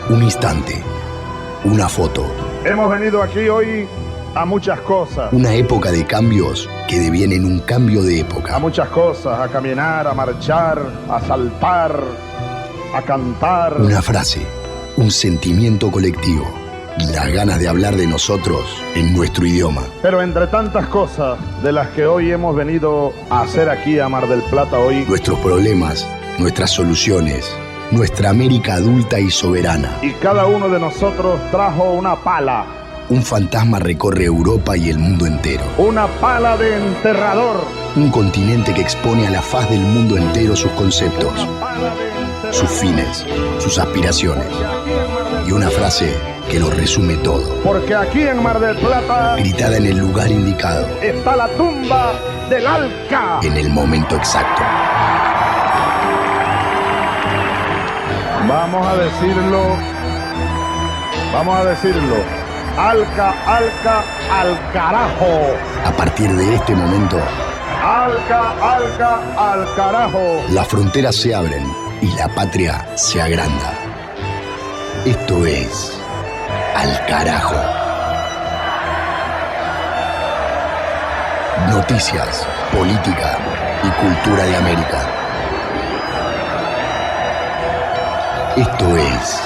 Un instante, una foto. Hemos venido aquí hoy a muchas cosas. Una época de cambios que devienen un cambio de época. A muchas cosas, a caminar, a marchar, a saltar, a cantar. Una frase, un sentimiento colectivo y las ganas de hablar de nosotros en nuestro idioma. Pero entre tantas cosas de las que hoy hemos venido a hacer aquí a Mar del Plata hoy, nuestros problemas, nuestras soluciones, nuestra América adulta y soberana. Y cada uno de nosotros trajo una pala. Un fantasma recorre Europa y el mundo entero. Una pala de enterrador. Un continente que expone a la faz del mundo entero sus conceptos, sus fines, sus aspiraciones. Y una frase que lo resume todo. Porque aquí en Mar del Plata, gritada en el lugar indicado, está la tumba del Alca. En el momento exacto. Vamos a decirlo. Alca, Alca, al carajo. A partir de este momento, Alca, Alca, al carajo. Las fronteras se abren y la patria se agranda. Esto es Al Carajo. Noticias, política y cultura de América. Esto es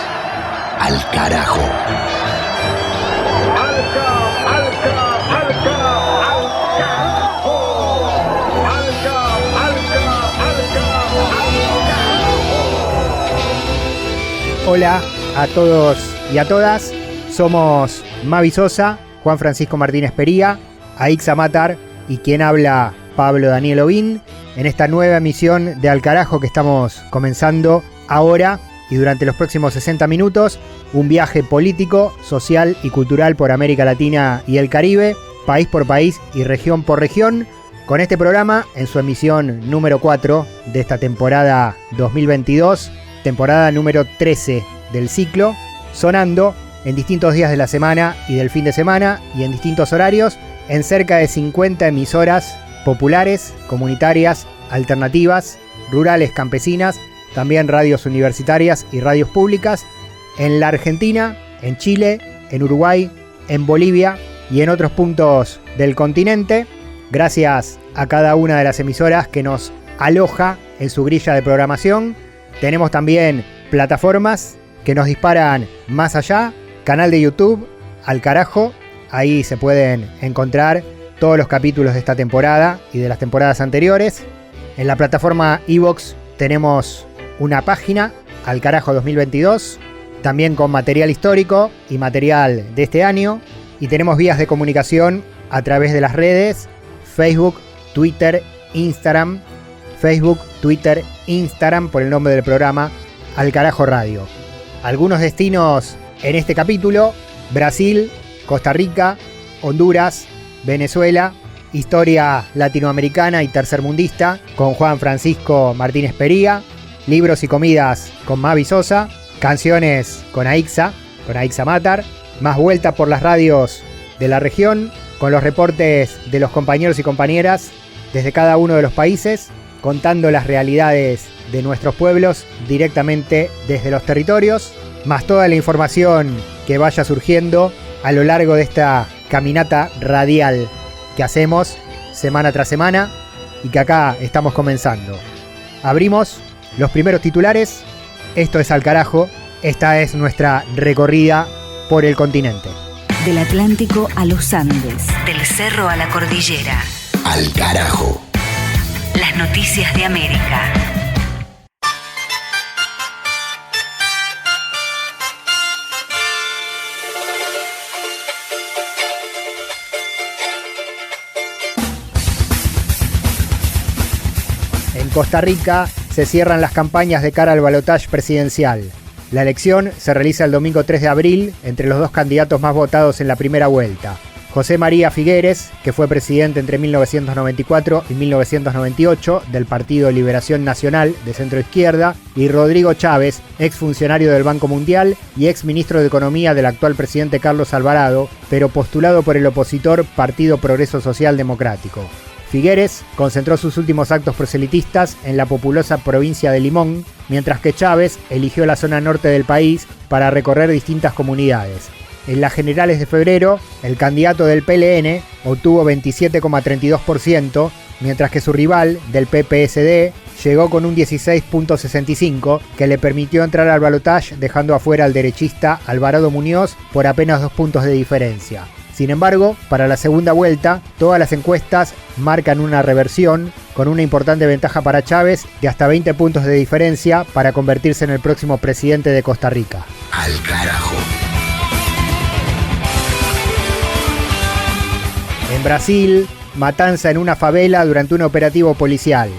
Al Carajo. Hola a todos y a todas, somos Mavi Sosa, Juan Francisco Martínez Pería, Aixa Matar y quien habla Pablo Daniel Ovín en esta nueva emisión de Al Carajo que estamos comenzando ahora y durante los próximos 60 minutos, un viaje político, social y cultural por América Latina y el Caribe, país por país y región por región, con este programa en su emisión número 4 de esta temporada 2022, temporada número 13 del ciclo, sonando en distintos días de la semana y del fin de semana y en distintos horarios en cerca de 50 emisoras populares, comunitarias, alternativas, rurales, campesinas, también radios universitarias y radios públicas en la Argentina, en Chile, en Uruguay, en Bolivia y en otros puntos del continente, gracias a cada una de las emisoras que nos aloja en su grilla de programación. Tenemos también plataformas que nos disparan más allá, canal de YouTube, Al Carajo, ahí se pueden encontrar todos los capítulos de esta temporada y de las temporadas anteriores. En la plataforma iVoox tenemos una página, Al Carajo 2022, también con material histórico y material de este año, y tenemos vías de comunicación a través de las redes, Facebook, Twitter, Instagram, Facebook, Twitter, Instagram por el nombre del programa Al Carajo Radio. Algunos destinos en este capítulo: Brasil, Costa Rica, Honduras, Venezuela, historia latinoamericana y tercermundista con Juan Francisco Martínez Pería, libros y comidas con Mavi Sosa, canciones con Aixa Matar, más vuelta por las radios de la región con los reportes de los compañeros y compañeras desde cada uno de los países, contando las realidades de nuestros pueblos directamente desde los territorios, más toda la información que vaya surgiendo a lo largo de esta caminata radial que hacemos semana tras semana y que acá estamos comenzando. Abrimos los primeros titulares. Esto es Al Carajo. Esta es nuestra recorrida por el continente. Del Atlántico a los Andes, del cerro a la cordillera. Al Carajo. Las noticias de América. En Costa Rica se cierran las campañas de cara al balotaje presidencial. La elección se realiza el domingo 3 de abril entre los dos candidatos más votados en la primera vuelta. José María Figueres, que fue presidente entre 1994 y 1998 del Partido Liberación Nacional de centro izquierda, y Rodrigo Chávez, exfuncionario del Banco Mundial y exministro de Economía del actual presidente Carlos Alvarado, pero postulado por el opositor Partido Progreso Social Democrático. Figueres concentró sus últimos actos proselitistas en la populosa provincia de Limón, mientras que Chávez eligió la zona norte del país para recorrer distintas comunidades. En las generales de febrero, el candidato del PLN obtuvo 27,32%, mientras que su rival, del PPSD, llegó con un 16,65%, que le permitió entrar al balotaje dejando afuera al derechista Alvarado Muñoz por apenas 2 puntos de diferencia. Sin embargo, para la segunda vuelta, todas las encuestas marcan una reversión, con una importante ventaja para Chávez de hasta 20 puntos de diferencia para convertirse en el próximo presidente de Costa Rica. Al carajo. En Brasil, matanza en una favela durante un operativo policial.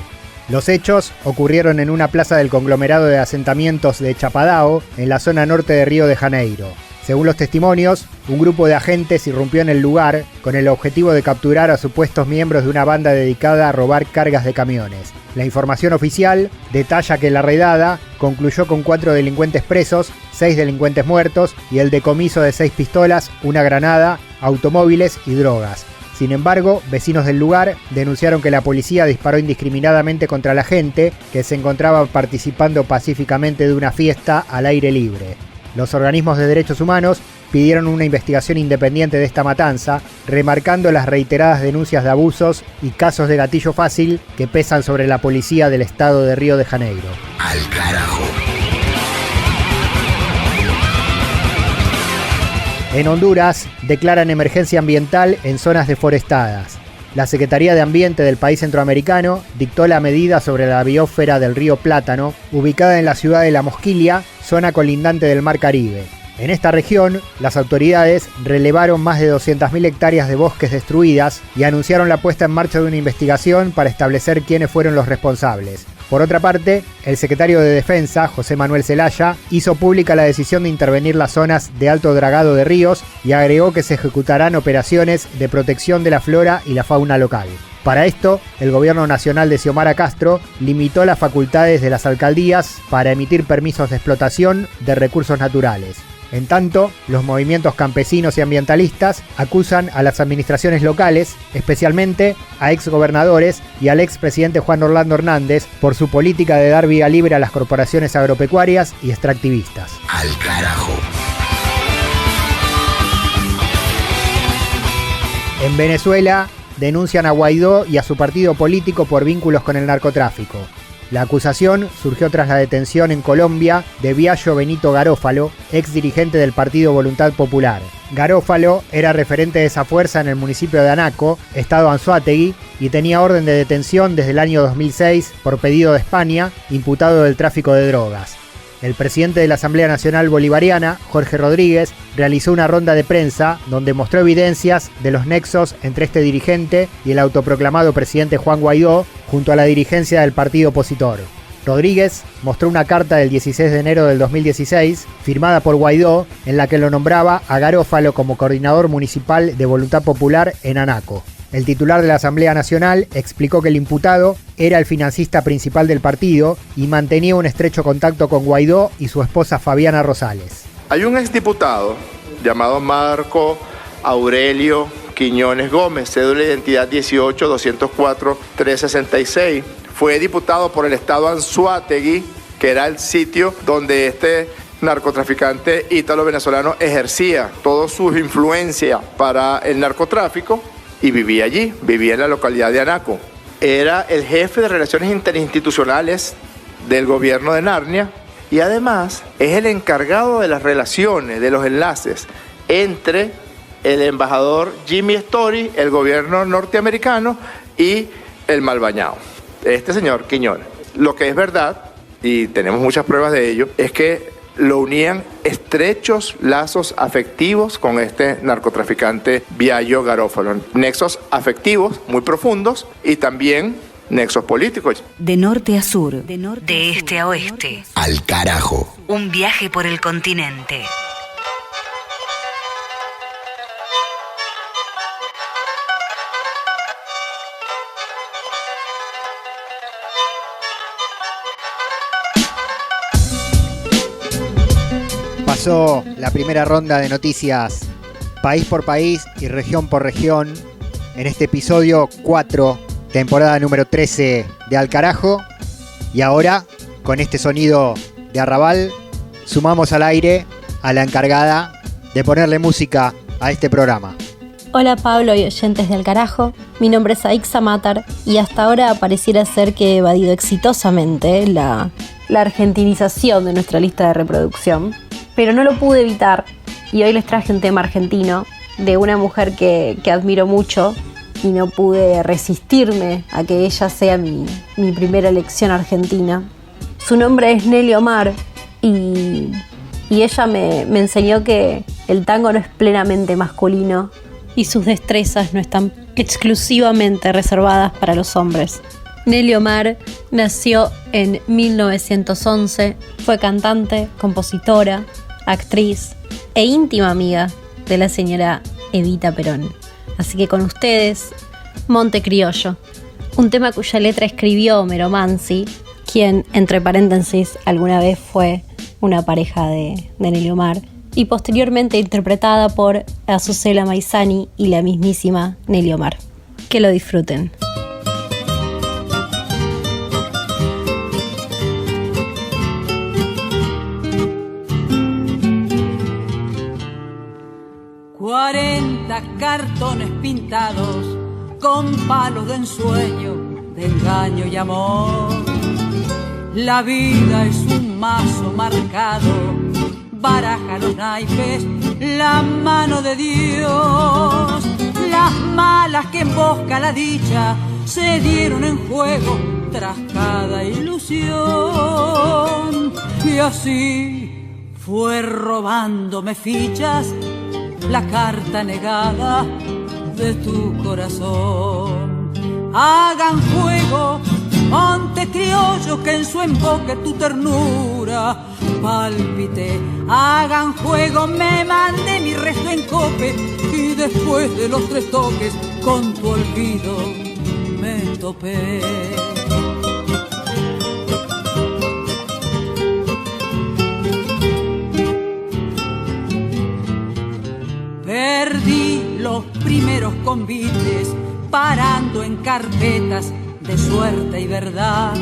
Los hechos ocurrieron en una plaza del conglomerado de asentamientos de Chapadao, en la zona norte de Río de Janeiro. Según los testimonios, un grupo de agentes irrumpió en el lugar con el objetivo de capturar a supuestos miembros de una banda dedicada a robar cargas de camiones. La información oficial detalla que la redada concluyó con 4 delincuentes presos, 6 delincuentes muertos y el decomiso de 6 pistolas, una granada, automóviles y drogas. Sin embargo, vecinos del lugar denunciaron que la policía disparó indiscriminadamente contra la gente que se encontraba participando pacíficamente de una fiesta al aire libre. Los organismos de derechos humanos pidieron una investigación independiente de esta matanza, remarcando las reiteradas denuncias de abusos y casos de gatillo fácil que pesan sobre la policía del estado de Río de Janeiro. Al carajo. En Honduras, declaran emergencia ambiental en zonas deforestadas. La Secretaría de Ambiente del país centroamericano dictó la medida sobre la biosfera del río Plátano, ubicada en la ciudad de La Mosquilia, zona colindante del Mar Caribe. En esta región, las autoridades relevaron más de 200.000 hectáreas de bosques destruidas y anunciaron la puesta en marcha de una investigación para establecer quiénes fueron los responsables. Por otra parte, el secretario de Defensa, José Manuel Zelaya, hizo pública la decisión de intervenir las zonas de alto dragado de ríos y agregó que se ejecutarán operaciones de protección de la flora y la fauna local. Para esto, el gobierno nacional de Xiomara Castro limitó las facultades de las alcaldías para emitir permisos de explotación de recursos naturales. En tanto, los movimientos campesinos y ambientalistas acusan a las administraciones locales, especialmente a exgobernadores y al expresidente Juan Orlando Hernández, por su política de dar vía libre a las corporaciones agropecuarias y extractivistas. Al carajo. En Venezuela, denuncian a Guaidó y a su partido político por vínculos con el narcotráfico. La acusación surgió tras la detención en Colombia de Biagio Benito Garófalo, ex dirigente del partido Voluntad Popular. Garófalo era referente de esa fuerza en el municipio de Anaco, estado Anzoátegui, y tenía orden de detención desde el año 2006 por pedido de España, imputado del tráfico de drogas. El presidente de la Asamblea Nacional Bolivariana, Jorge Rodríguez, realizó una ronda de prensa donde mostró evidencias de los nexos entre este dirigente y el autoproclamado presidente Juan Guaidó, junto a la dirigencia del partido opositor. Rodríguez mostró una carta del 16 de enero del 2016, firmada por Guaidó, en la que lo nombraba a Garófalo como coordinador municipal de Voluntad Popular en Anaco. El titular de la Asamblea Nacional explicó que el imputado era el financista principal del partido y mantenía un estrecho contacto con Guaidó y su esposa Fabiana Rosales. Hay un exdiputado llamado Marco Aurelio Quiñones Gómez, cédula de identidad 18-204-366. Fue diputado por el estado Anzoátegui, que era el sitio donde este narcotraficante ítalo-venezolano ejercía toda su influencia para el narcotráfico y vivía allí, vivía en la localidad de Anaco. Era el jefe de relaciones interinstitucionales del gobierno de Narnia y además es el encargado de las relaciones, de los enlaces entre el embajador Jimmy Story, el gobierno norteamericano y el Malbañao. Este señor Quiñones. Lo que es verdad, y tenemos muchas pruebas de ello, es que lo unían estrechos lazos afectivos con este narcotraficante Biagio Garófalo. Nexos afectivos muy profundos y también nexos políticos. De norte a sur, de este a oeste. Al carajo. Un viaje por el continente. Pasó la primera ronda de noticias país por país y región por región en este episodio 4 temporada número 13 de Al Carajo. Y ahora, con este sonido de arrabal, sumamos al aire a la encargada de ponerle música a este programa. Hola Pablo y oyentes de Al Carajo, mi nombre es Aixa Matar y hasta ahora pareciera ser que he evadido exitosamente la argentinización de nuestra lista de reproducción, pero no lo pude evitar y hoy les traje un tema argentino de una mujer que admiro mucho y no pude resistirme a que ella sea mi primera elección argentina. Su nombre es Nelly Omar y ella me enseñó que el tango no es plenamente masculino y sus destrezas no están exclusivamente reservadas para los hombres. Nelly Omar nació en 1911, fue cantante, compositora, actriz e íntima amiga de la señora Evita Perón. Así que con ustedes, Monte Criollo, un tema cuya letra escribió Homero Mansi, quien, entre paréntesis, alguna vez fue una pareja de Nelly Omar, y posteriormente interpretada por Azucena Maizani y la mismísima Nelly Omar. Que lo disfruten. Cuarenta cartones pintados con palos de ensueño, de engaño y amor. La vida es un mazo marcado, baraja los naipes, la mano de Dios. Las malas que embosca la dicha se dieron en juego tras cada ilusión. Y así fue robándome fichas la carta negada de tu corazón. Hagan juego, monte criollo, que en su emboque tu ternura palpite. Hagan juego, me mandé mi resto en cope y después de los 3 toques con tu olvido me topé. Perdí los primeros convites parando en carpetas de suerte y verdad,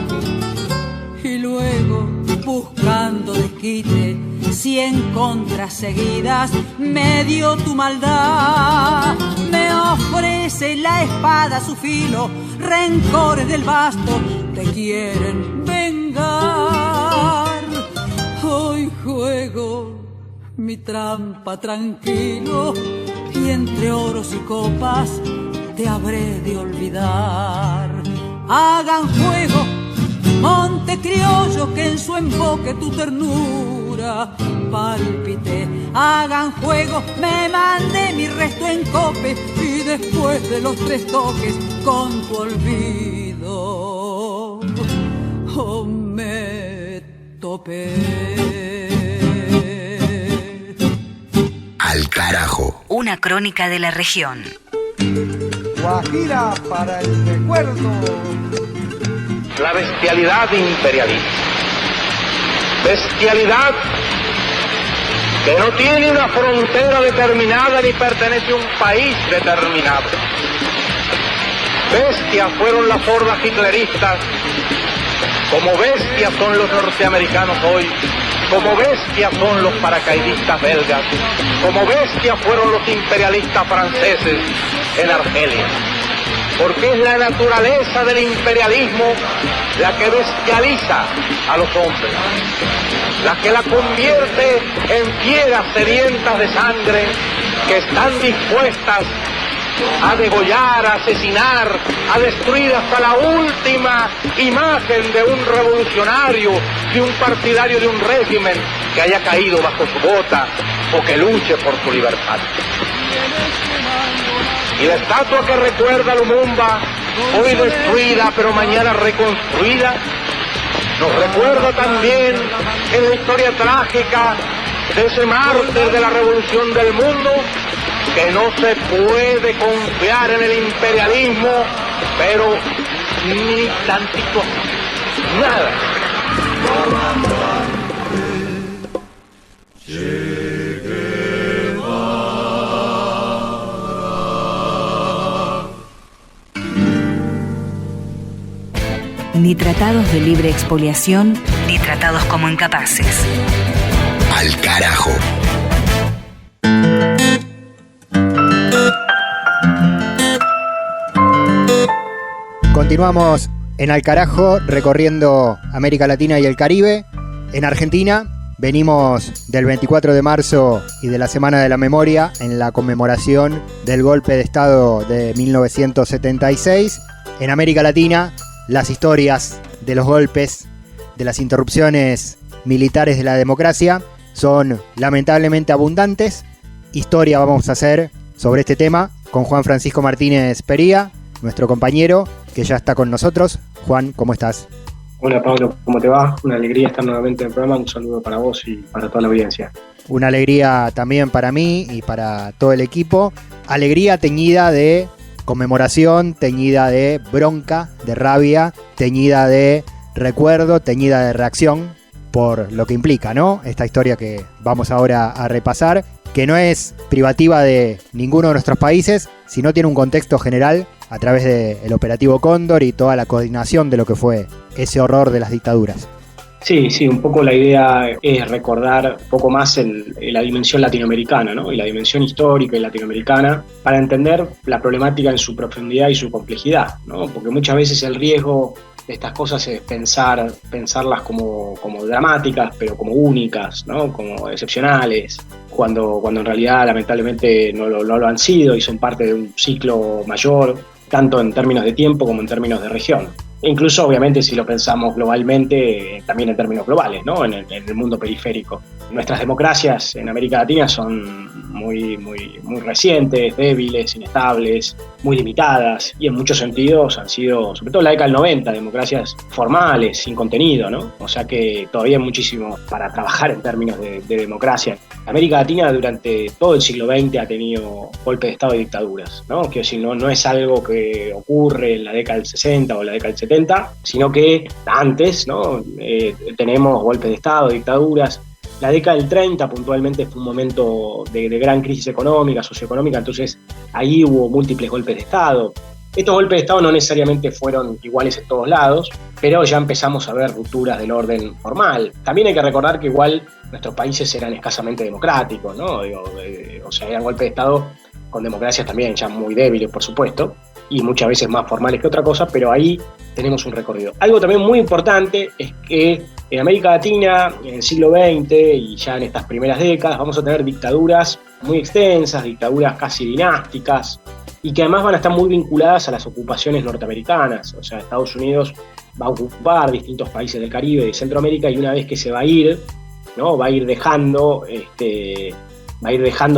y luego buscando desquite 100 contras seguidas me dio tu maldad. Me ofrece la espada a su filo, rencores del basto te quieren vengar. Hoy juego mi trampa tranquilo y entre oros y copas te habré de olvidar. Hagan juego, monte criollo, que en su emboque tu ternura palpite. Hagan juego, me mandé mi resto en cope y después de los 3 toques con tu olvido me topé. Al Carajo. Una crónica de la región. Guajira para el recuerdo. La bestialidad imperialista. Bestialidad que no tiene una frontera determinada ni pertenece a un país determinado. Bestias fueron las hordas hitleristas, como bestias son los norteamericanos hoy, como bestias son los paracaidistas belgas, como bestias fueron los imperialistas franceses en Argelia. Porque es la naturaleza del imperialismo la que bestializa a los hombres, la que la convierte en fieras sedientas de sangre que están dispuestas a degollar, a asesinar, a destruir hasta la última imagen de un revolucionario, de un partidario de un régimen que haya caído bajo su bota o que luche por su libertad. Y la estatua que recuerda a Lumumba, hoy destruida pero mañana reconstruida, nos recuerda también en la historia trágica de ese mártir de la revolución del mundo, que no se puede confiar en el imperialismo, pero ni tantito, nada. Ni tratados de libre expoliación, ni tratados como incapaces. Al carajo. Continuamos en Al Carajo, recorriendo América Latina y el Caribe. En Argentina venimos del 24 de marzo y de la Semana de la Memoria en la conmemoración del golpe de Estado de 1976. En América Latina, las historias de los golpes, de las interrupciones militares de la democracia son lamentablemente abundantes. Historia vamos a hacer sobre este tema con Juan Francisco Martínez Pería, nuestro compañero, que ya está con nosotros. Juan, ¿cómo estás? Hola Pablo, ¿cómo te va? Una alegría estar nuevamente en el programa, un saludo para vos y para toda la audiencia. Una alegría también para mí y para todo el equipo. Alegría teñida de conmemoración, teñida de bronca, de rabia, teñida de recuerdo, teñida de reacción por lo que implica, ¿no? Esta historia que vamos ahora a repasar, que no es privativa de ninguno de nuestros países, sino tiene un contexto general a través del operativo Cóndor y toda la coordinación de lo que fue ese horror de las dictaduras. Sí, un poco la idea es recordar un poco más la dimensión latinoamericana, ¿no? Y la dimensión histórica y latinoamericana para entender la problemática en su profundidad y su complejidad, ¿no? Porque muchas veces el riesgo de estas cosas es pensarlas como dramáticas, pero como únicas, ¿no? Como excepcionales, cuando en realidad lamentablemente no lo han sido y son parte de un ciclo mayor, tanto en términos de tiempo como en términos de región. E incluso, obviamente, si lo pensamos globalmente, también en términos globales, ¿no? En el mundo periférico. Nuestras democracias en América Latina son muy recientes, débiles, inestables, muy limitadas, y en muchos sentidos han sido, sobre todo en la década del 90, democracias formales, sin contenido, ¿no? O sea que todavía hay muchísimo para trabajar en términos de democracia. América Latina durante todo el siglo XX ha tenido golpes de Estado y dictaduras, ¿no? Que no es algo que ocurre en la década del 60 o la década del 70, sino que antes, ¿no? Tenemos golpes de Estado, dictaduras. La década del 30 puntualmente fue un momento de gran crisis económica, socioeconómica, entonces ahí hubo múltiples golpes de Estado. Estos golpes de Estado no necesariamente fueron iguales en todos lados, pero ya empezamos a ver rupturas del orden formal. También hay que recordar que igual nuestros países eran escasamente democráticos, ¿no? O sea, eran golpes de Estado con democracias también ya muy débiles, por supuesto, y muchas veces más formales que otra cosa, pero ahí tenemos un recorrido. Algo también muy importante es que en América Latina, en el siglo XX y ya en estas primeras décadas, vamos a tener dictaduras muy extensas, dictaduras casi dinásticas, y que además van a estar muy vinculadas a las ocupaciones norteamericanas. O sea, Estados Unidos va a ocupar distintos países del Caribe y de Centroamérica, y una vez que se va a ir, ¿no? va a ir dejando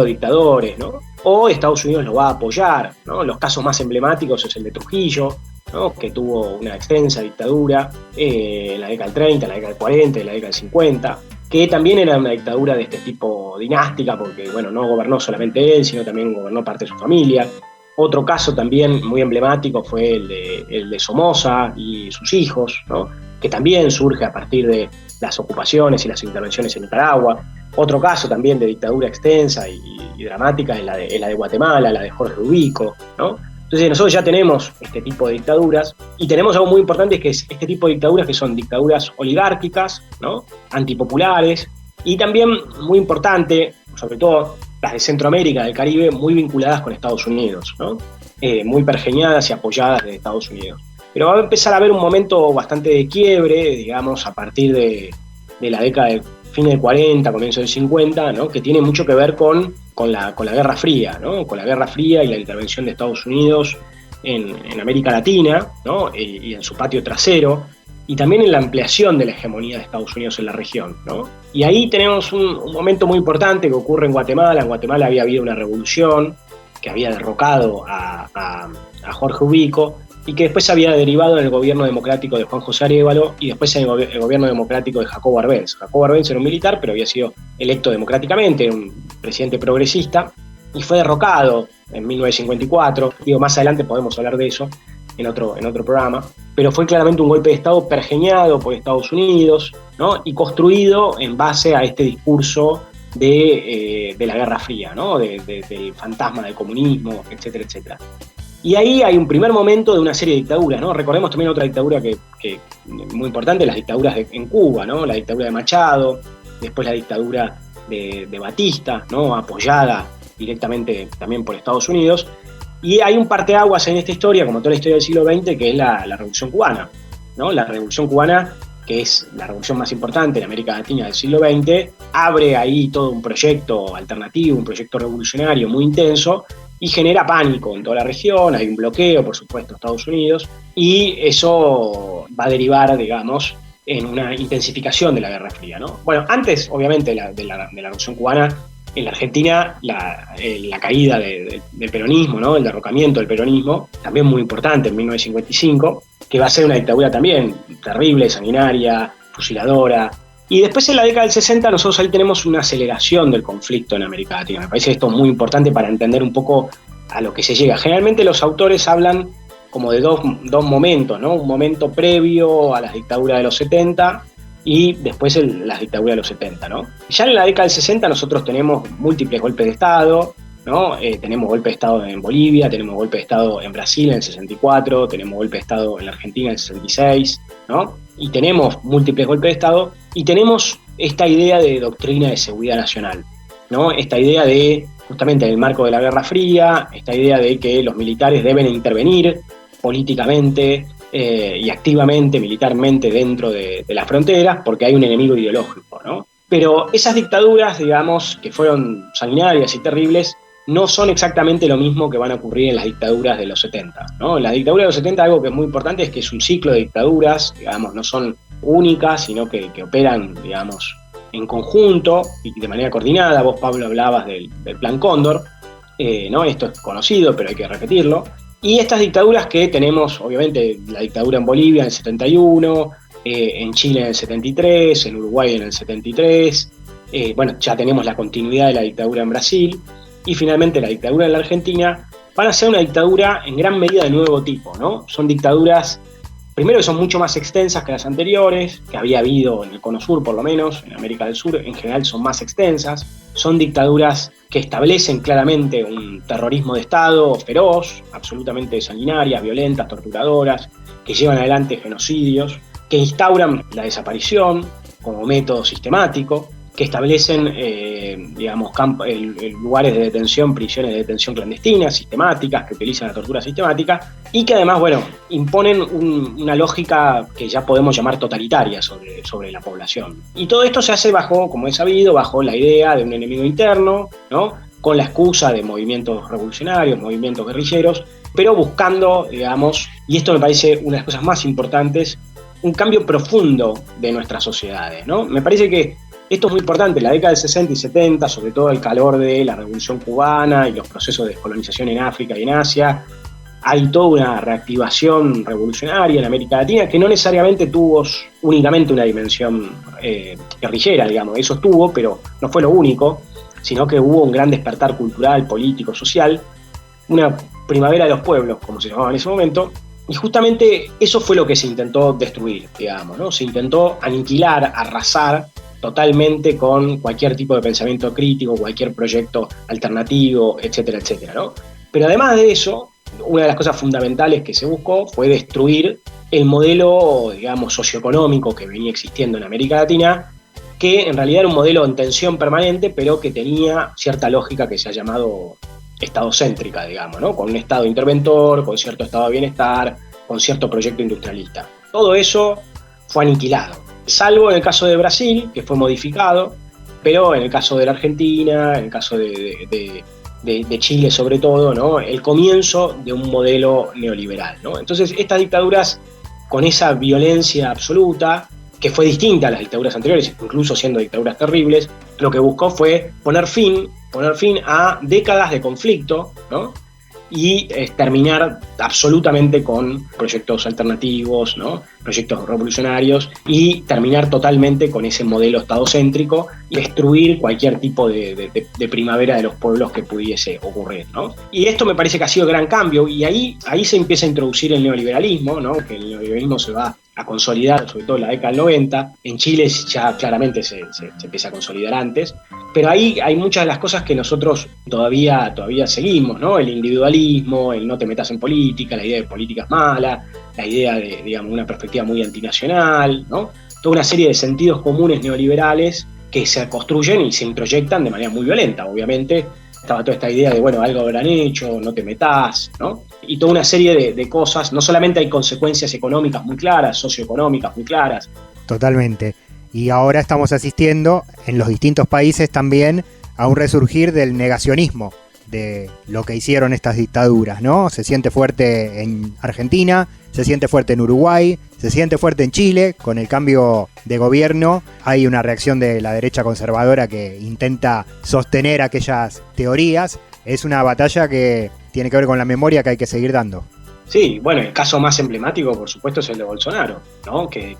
dictadores, ¿no? O Estados Unidos lo va a apoyar, ¿no? Los casos más emblemáticos es el de Trujillo, ¿no? Que tuvo una extensa dictadura en la década del 30, en la década del 40, en la década del 50, que también era una dictadura de este tipo dinástica, porque bueno, no gobernó solamente él, sino también gobernó parte de su familia. Otro caso también muy emblemático fue el de Somoza y sus hijos, ¿no? Que también surge a partir de las ocupaciones y las intervenciones en Nicaragua. Otro caso también de dictadura extensa y dramática es la de Guatemala, la de Jorge Ubico, ¿no? Entonces nosotros ya tenemos este tipo de dictaduras, y tenemos algo muy importante, que es este tipo de dictaduras que son dictaduras oligárquicas, ¿no? Antipopulares, y también muy importante, sobre todo las de Centroamérica, del Caribe, muy vinculadas con Estados Unidos, ¿no? Muy pergeñadas y apoyadas de Estados Unidos. Pero va a empezar a haber un momento bastante de quiebre, digamos, a partir de la década de fin del 40, comienzo del 50, ¿no? Que tiene mucho que ver con la Guerra Fría, ¿no? Con la Guerra Fría y la intervención de Estados Unidos en América Latina, ¿no? Y en su patio trasero, y también en la ampliación de la hegemonía de Estados Unidos en la región, ¿no? Y ahí tenemos un momento muy importante que ocurre en Guatemala. En Guatemala había habido una revolución que había derrocado a Jorge Ubico, y que después había derivado en el gobierno democrático de Juan José Arévalo y después en el gobierno democrático de Jacobo Arbenz. Jacobo Arbenz era un militar, pero había sido electo democráticamente, un presidente progresista, y fue derrocado en 1954. Más adelante podemos hablar de eso en otro programa, pero fue claramente un golpe de Estado pergeñado por Estados Unidos, ¿no? Y construido en base a este discurso de la Guerra Fría, ¿no? Del fantasma del comunismo, etcétera, etcétera. Y ahí hay un primer momento de una serie de dictaduras, ¿no? Recordemos también otra dictadura que muy importante, las dictaduras en Cuba, ¿no? La dictadura de Machado, después la dictadura de Batista, ¿no? Apoyada directamente también por Estados Unidos. Y hay un parteaguas en esta historia, como toda la historia del siglo XX, que es la Revolución Cubana, ¿no? La Revolución Cubana, que es la revolución más importante en América Latina del siglo XX, abre ahí todo un proyecto alternativo, un proyecto revolucionario muy intenso, y genera pánico en toda la región. Hay un bloqueo, por supuesto, Estados Unidos, y eso va a derivar, digamos, en una intensificación de la Guerra Fría, ¿no? Bueno, antes, obviamente, de la Revolución Cubana, en la Argentina, la caída del peronismo, ¿no? El derrocamiento del peronismo, también muy importante en 1955, que va a ser una dictadura también terrible, sanguinaria, fusiladora. Y después en la década del 60 nosotros ahí tenemos una aceleración del conflicto en América Latina. Me parece esto muy importante para entender un poco a lo que se llega. Generalmente los autores hablan como de dos momentos, ¿no? Un momento previo a las dictaduras de los 70 y después las dictaduras de los 70, ¿no? Ya en la década del 60 nosotros tenemos múltiples golpes de Estado, ¿no? Tenemos golpe de Estado en Bolivia, tenemos golpe de Estado en Brasil en el 64, tenemos golpe de Estado en la Argentina en el 66, ¿no? Y tenemos múltiples golpes de Estado y tenemos esta idea de doctrina de seguridad nacional, ¿no? Esta idea de, justamente en el marco de la Guerra Fría, esta idea de que los militares deben intervenir políticamente y activamente, militarmente dentro de las fronteras, porque hay un enemigo ideológico, ¿no? Pero esas dictaduras, digamos, que fueron sanguinarias y terribles, no son exactamente lo mismo que van a ocurrir en las dictaduras de los 70, ¿no? En las dictaduras de los 70 algo que es muy importante es que es un ciclo de dictaduras, digamos, no son únicas, sino que operan, digamos, en conjunto y de manera coordinada. Vos, Pablo, hablabas del Plan Cóndor, ¿no? Esto es conocido, pero hay que repetirlo. Y estas dictaduras que tenemos, obviamente, la dictadura en Bolivia en el 71, en Chile en el 73, en Uruguay en el 73, bueno, ya tenemos la continuidad de la dictadura en Brasil, y finalmente la dictadura en la Argentina, van a ser una dictadura en gran medida de nuevo tipo, ¿no? Son dictaduras, primero, que son mucho más extensas que las anteriores, que había habido en el Cono Sur por lo menos, en América del Sur en general son más extensas, son dictaduras que establecen claramente un terrorismo de Estado feroz, absolutamente sanguinarias, violentas, torturadoras, que llevan adelante genocidios, que instauran la desaparición como método sistemático, que establecen, digamos, lugares de detención, prisiones de detención clandestinas, sistemáticas, que utilizan la tortura sistemática, y que además, bueno, imponen una lógica que ya podemos llamar totalitaria sobre la población. Y todo esto se hace bajo, como es sabido, bajo la idea de un enemigo interno, ¿no? Con la excusa de movimientos revolucionarios, movimientos guerrilleros, pero buscando, digamos, y esto me parece una de las cosas más importantes, un cambio profundo de nuestras sociedades, ¿no? Me parece que esto es muy importante. En la década del 60 y 70, sobre todo el calor de la Revolución Cubana y los procesos de descolonización en África y en Asia, hay toda una reactivación revolucionaria en América Latina que no necesariamente tuvo únicamente una dimensión guerrillera, digamos. Eso estuvo, pero no fue lo único, sino que hubo un gran despertar cultural, político, social, una primavera de los pueblos, como se llamaba en ese momento. Y justamente eso fue lo que se intentó destruir, digamos, ¿no? Se intentó aniquilar, arrasar totalmente con cualquier tipo de pensamiento crítico, cualquier proyecto alternativo, etcétera, etcétera, ¿no? Pero además de eso, una de las cosas fundamentales que se buscó fue destruir el modelo, digamos, socioeconómico que venía existiendo en América Latina, que en realidad era un modelo en tensión permanente, pero que tenía cierta lógica que se ha llamado estadocéntrica, digamos, ¿no? Con un estado interventor, con cierto estado de bienestar, con cierto proyecto industrialista. Todo eso fue aniquilado, salvo en el caso de Brasil, que fue modificado, pero en el caso de la Argentina, en el caso de Chile sobre todo, ¿no? El comienzo de un modelo neoliberal, ¿no? Entonces estas dictaduras, con esa violencia absoluta, que fue distinta a las dictaduras anteriores, incluso siendo dictaduras terribles, lo que buscó fue poner fin a décadas de conflicto, ¿no? Y terminar absolutamente con proyectos alternativos, ¿no? Proyectos revolucionarios, y terminar totalmente con ese modelo estadocéntrico y destruir cualquier tipo de primavera de los pueblos que pudiese ocurrir, ¿no? Y esto me parece que ha sido gran cambio, y ahí se empieza a introducir el neoliberalismo, ¿no? Que el neoliberalismo se va a consolidar, sobre todo en la década del 90. En Chile ya claramente se empieza a consolidar antes, Pero ahí hay muchas de las cosas que nosotros todavía seguimos, ¿no? El individualismo, el no te metas en política, la idea de política es mala, la idea de, digamos, una perspectiva muy antinacional, ¿no? Toda una serie de sentidos comunes neoliberales que se construyen y se introyectan de manera muy violenta, obviamente. Estaba toda esta idea de, bueno, algo habrán hecho, no te metas, ¿no? Y toda una serie de cosas. No solamente hay consecuencias económicas muy claras, socioeconómicas muy claras. Totalmente. Y ahora estamos asistiendo en los distintos países también a un resurgir del negacionismo de lo que hicieron estas dictaduras, ¿no? Se siente fuerte en Argentina, se siente fuerte en Uruguay, se siente fuerte en Chile. Con el cambio de gobierno hay una reacción de la derecha conservadora que intenta sostener aquellas teorías. Es una batalla que tiene que ver con la memoria que hay que seguir dando. Sí, bueno, el caso más emblemático, por supuesto, es el de Bolsonaro, ¿no? Que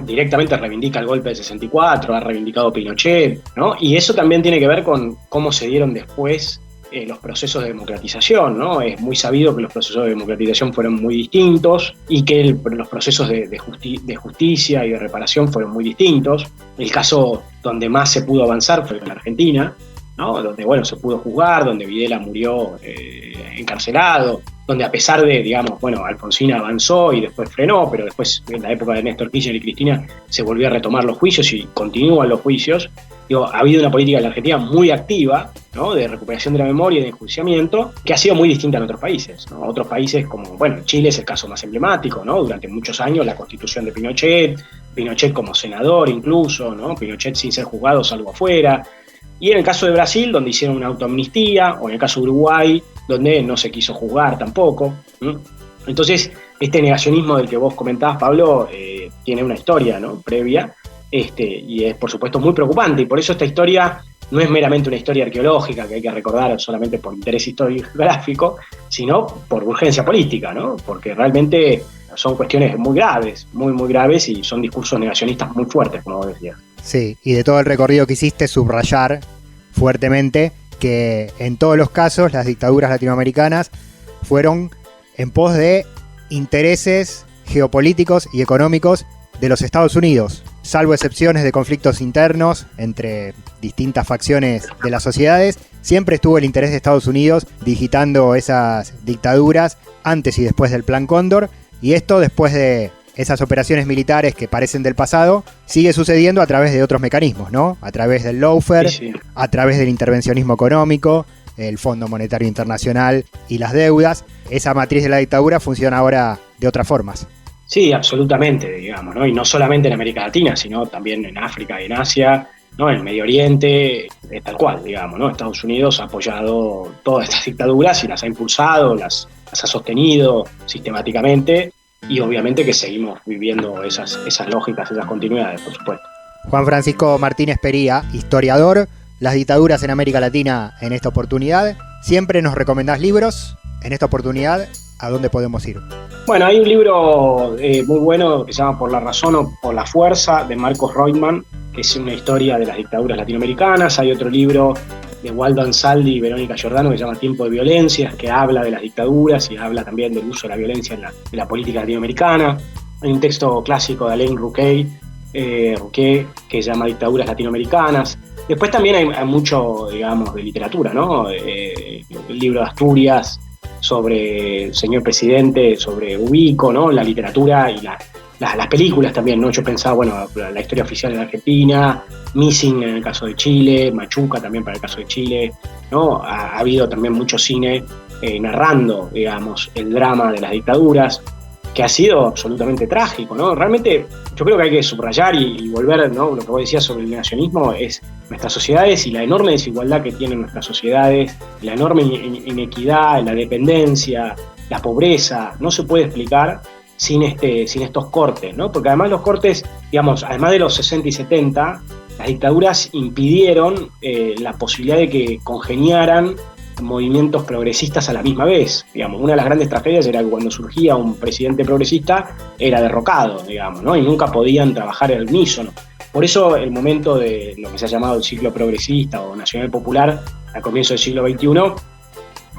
directamente reivindica el golpe del 64, ha reivindicado Pinochet, ¿no? Y eso también tiene que ver con cómo se dieron después los procesos de democratización, ¿no? Es muy sabido que los procesos de democratización fueron muy distintos y que los procesos de justicia y de reparación fueron muy distintos. El caso donde más se pudo avanzar fue en Argentina, ¿no? Donde, bueno, se pudo juzgar, donde Videla murió encarcelado, donde a pesar de, digamos, bueno, Alfonsín avanzó y después frenó, pero después en la época de Néstor Kirchner y Cristina se volvió a retomar los juicios y continúan los juicios. Digo, ha habido una política en la Argentina muy activa, ¿no? De recuperación de la memoria y de enjuiciamiento, que ha sido muy distinta en otros países, ¿no? Otros países como, bueno, Chile es el caso más emblemático, ¿no? Durante muchos años la constitución de Pinochet como senador incluso, ¿no? Pinochet sin ser juzgado salvo afuera. Y en el caso de Brasil, donde hicieron una autoamnistía, o en el caso de Uruguay, donde no se quiso juzgar tampoco. Entonces, este negacionismo del que vos comentabas, Pablo, tiene una historia, ¿no? Previa, y es, por supuesto, muy preocupante. Y por eso esta historia no es meramente una historia arqueológica que hay que recordar solamente por interés historiográfico, sino por urgencia política, ¿no? Porque realmente son cuestiones muy graves, muy graves, y son discursos negacionistas muy fuertes, como vos decías. Sí, y de todo el recorrido que hiciste, subrayar fuertemente que en todos los casos las dictaduras latinoamericanas fueron en pos de intereses geopolíticos y económicos de los Estados Unidos, salvo excepciones de conflictos internos entre distintas facciones de las sociedades. Siempre estuvo el interés de Estados Unidos digitando esas dictaduras antes y después del Plan Cóndor, y esto después de esas operaciones militares que parecen del pasado, sigue sucediendo a través de otros mecanismos, ¿no? A través del lawfare, sí. A través del intervencionismo económico, el Fondo Monetario Internacional y las deudas. Esa matriz de la dictadura funciona ahora de otras formas. Sí, absolutamente, digamos, ¿no? Y no solamente en América Latina, sino también en África y en Asia, ¿no? En el Medio Oriente, es tal cual, digamos, ¿no? Estados Unidos ha apoyado todas estas dictaduras y las ha impulsado, las ha sostenido sistemáticamente. Y obviamente que seguimos viviendo esas lógicas, esas continuidades, por supuesto. Juan Francisco Martínez Pería, historiador, las dictaduras en América Latina en esta oportunidad. Siempre nos recomendás libros. En esta oportunidad, ¿a dónde podemos ir? Bueno, hay un libro muy bueno que se llama Por la razón o por la fuerza, de Marcos Reutemann, que es una historia de las dictaduras latinoamericanas. Hay otro libro de Waldo Ansaldi y Verónica Giordano que se llama Tiempo de Violencias, que habla de las dictaduras y habla también del uso de la violencia en la política latinoamericana. Hay un texto clásico de Alain Rouquet que se llama Dictaduras Latinoamericanas. Después también hay mucho, digamos, de literatura, ¿no? El libro de Asturias sobre el señor presidente, sobre Ubico, ¿no? La literatura y las películas también, ¿no? Yo pensaba, bueno, la historia oficial en Argentina, Missing en el caso de Chile, Machuca también para el caso de Chile, ¿no? Ha habido también mucho cine narrando, digamos, el drama de las dictaduras, que ha sido absolutamente trágico, ¿no? Realmente yo creo que hay que subrayar y volver, ¿no? Lo que vos decías sobre el negacionismo es nuestras sociedades y la enorme desigualdad que tienen nuestras sociedades, la enorme inequidad, la dependencia, la pobreza, no se puede explicar sin estos cortes, ¿no? Porque además los cortes, digamos, además de los 60 y 70, las dictaduras impidieron la posibilidad de que congeniaran movimientos progresistas a la misma vez. Digamos, una de las grandes tragedias era que cuando surgía un presidente progresista era derrocado, digamos, ¿no? Y nunca podían trabajar al unísono. Por eso el momento de lo que se ha llamado el ciclo progresista o nacional popular al comienzo del siglo XXI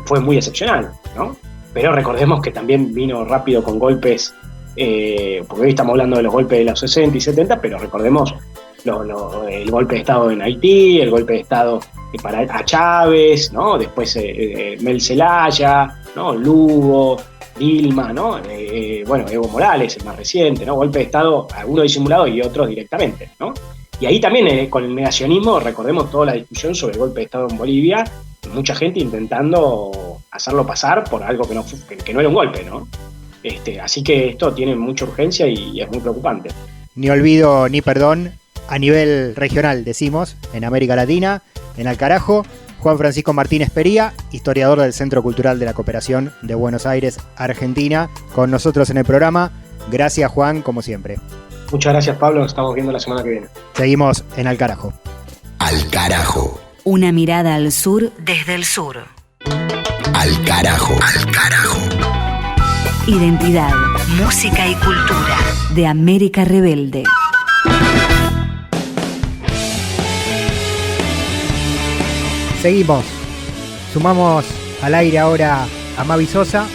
fue muy excepcional, ¿no? Pero recordemos que también vino rápido con golpes, porque hoy estamos hablando de los golpes de los 60 y 70, pero recordemos el golpe de Estado en Haití, el golpe de Estado a Chávez, ¿no? Después Mel Zelaya, ¿no? Lugo, Dilma, ¿no? Evo Morales, el más reciente, ¿no? Golpe de Estado, algunos disimulados y otros directamente, ¿no? Y ahí también con el negacionismo, recordemos toda la discusión sobre el golpe de Estado en Bolivia, mucha gente intentando hacerlo pasar por algo que no era un golpe, ¿no? Así que esto tiene mucha urgencia y es muy preocupante. Ni olvido ni perdón, a nivel regional decimos, en América Latina, en Al Carajo, Juan Francisco Martínez Pería, historiador del Centro Cultural de la Cooperación de Buenos Aires, Argentina, con nosotros en el programa. Gracias, Juan, como siempre. Muchas gracias, Pablo, nos estamos viendo la semana que viene. Seguimos en Al Carajo. Al Carajo. Una mirada al sur desde el sur. Al Carajo. Al Carajo. Identidad, música y cultura de América Rebelde. Seguimos. Sumamos al aire ahora a Mavi Sosa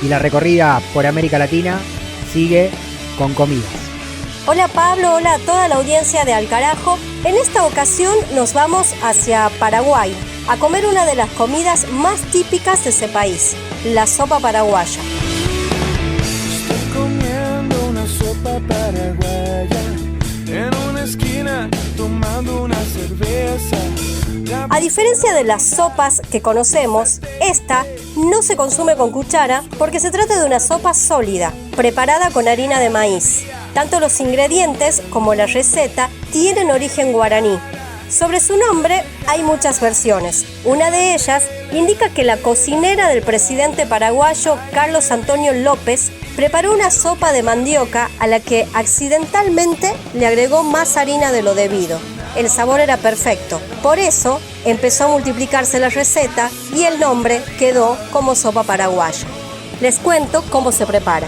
y la recorrida por América Latina sigue con comidas. Hola Pablo, hola a toda la audiencia de Al Carajo. En esta ocasión nos vamos hacia Paraguay a comer una de las comidas más típicas de ese país, la sopa paraguaya. Estoy comiendo una sopa paraguaya en una esquina tomando una cerveza. A diferencia de las sopas que conocemos, esta no se consume con cuchara porque se trata de una sopa sólida, preparada con harina de maíz. Tanto los ingredientes como la receta tienen origen guaraní. Sobre su nombre hay muchas versiones. Una de ellas indica que la cocinera del presidente paraguayo Carlos Antonio López preparó una sopa de mandioca a la que accidentalmente le agregó más harina de lo debido. El sabor era perfecto. Por eso empezó a multiplicarse la receta y el nombre quedó como sopa paraguaya. Les cuento cómo se prepara.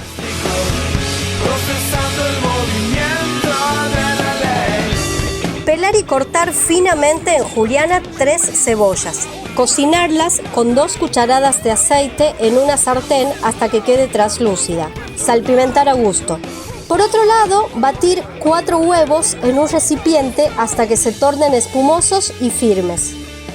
Pelar y cortar finamente en juliana 3 cebollas. Cocinarlas con 2 cucharadas de aceite en una sartén hasta que quede translúcida. Salpimentar a gusto. Por otro lado, batir 4 huevos en un recipiente hasta que se tornen espumosos y firmes.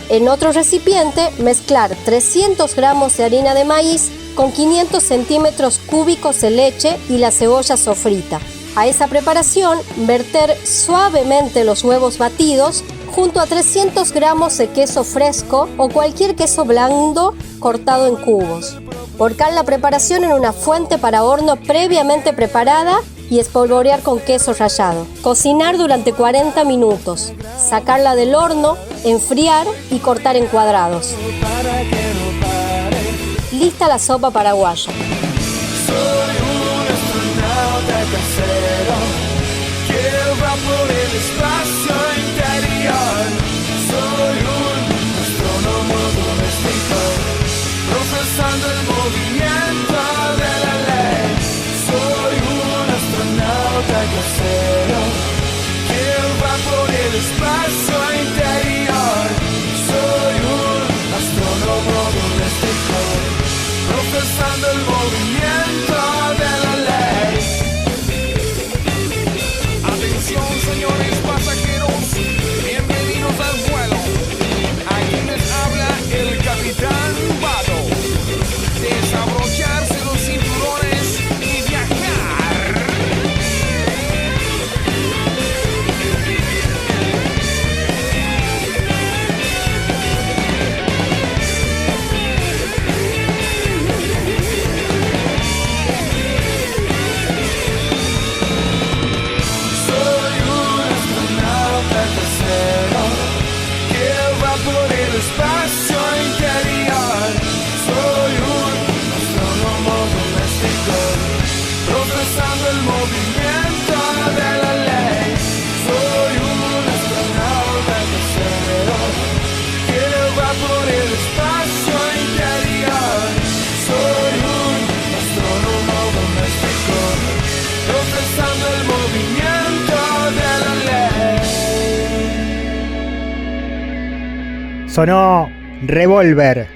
En otro recipiente, mezclar 300 gramos de harina de maíz con 500 centímetros cúbicos de leche y la cebolla sofrita. A esa preparación, verter suavemente los huevos batidos junto a 300 gramos de queso fresco o cualquier queso blando cortado en cubos. Volcar la preparación en una fuente para horno previamente preparada y espolvorear con queso rallado. Cocinar durante 40 minutos. Sacarla del horno, enfriar y cortar en cuadrados. Lista la sopa paraguaya. Soy un astronauta casero que va por el espacio interior. Soy un astrónomo doméstico, procesando el movimiento de la ley. Soy un astronauta casero que va por el espacio interior. Soy un astrónomo doméstico, procesando el movimiento de la ley. Atención, señores pasajeros, bienvenidos al vuelo. Aquí les habla el capitán Vado. Desabrocharse los cinturones y viajar. Soy un astronauta casero que va por el espacio interior. Soy un astrónomo doméstico, procesando el movimiento de la ley. Soy un astronauta casero que va por el espacio interior. Soy un astrónomo doméstico, procesando el movimiento de la ley. Sonó Revolver,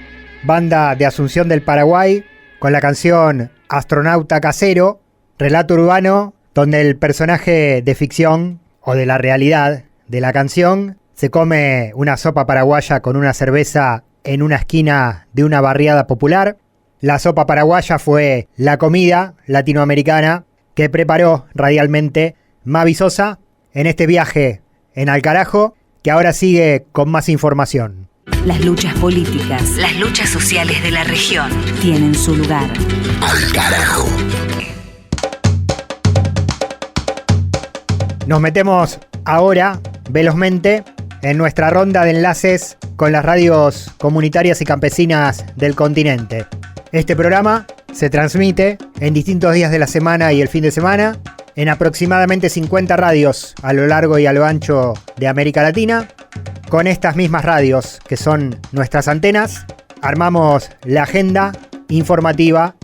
banda de Asunción del Paraguay, con la canción Astronauta Casero, relato urbano donde el personaje de ficción o de la realidad de la canción, se come una sopa paraguaya con una cerveza en una esquina de una barriada popular. La sopa paraguaya fue la comida latinoamericana que preparó radialmente Mavi Sosa en este viaje en Al Carajo, que ahora sigue con más información. Las luchas políticas, las luchas sociales de la región tienen su lugar. Al Carajo. Nos metemos ahora, velozmente, en nuestra ronda de enlaces con las radios comunitarias y campesinas del continente. Este programa se transmite en distintos días de la semana y el fin de semana en aproximadamente 50 radios a lo largo y a lo ancho de América Latina. Con estas mismas radios, que son nuestras antenas, armamos la agenda informativa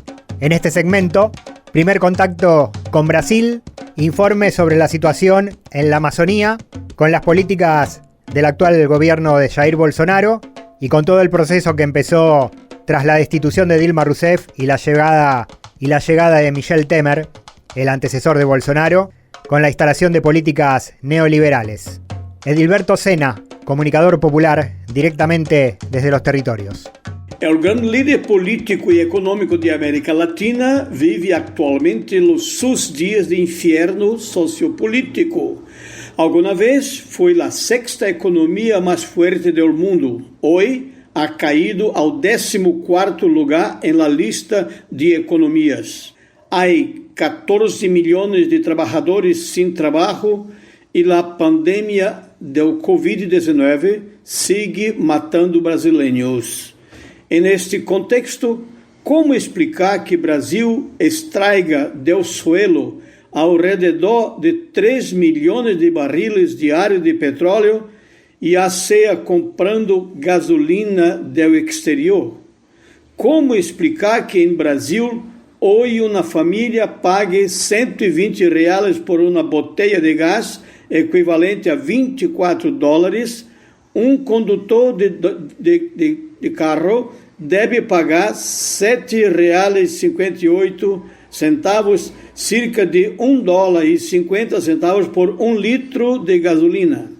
en este segmento. Primer contacto con Brasil, informe sobre la situación en la Amazonía, con las políticas del actual gobierno de Jair Bolsonaro y con todo el proceso que empezó tras la destitución de Dilma Rousseff y la llegada de Michel Temer, el antecesor de Bolsonaro, con la instalación de políticas neoliberales. Edilberto Senna, comunicador popular, directamente desde los territorios. El gran líder político y económico de América Latina vive actualmente sus días de infierno sociopolítico. Alguna vez fue la sexta economía más fuerte del mundo. Hoy ha caído al 14º lugar en la lista de economías. Hay 14 millones de trabajadores sin trabajo y la pandemia del COVID-19 sigue matando brasileños. En este contexto, ¿cómo explicar que Brasil extraiga del suelo alrededor de 3 millones de barriles diarios de petróleo y sea comprando gasolina del exterior? ¿Cómo explicar que en Brasil hoy una familia pague R$120 por una botella de gas equivalente a $24? Un conductor de carro debe pagar R$7,58, cerca de $1,50 por 1 litro de gasolina.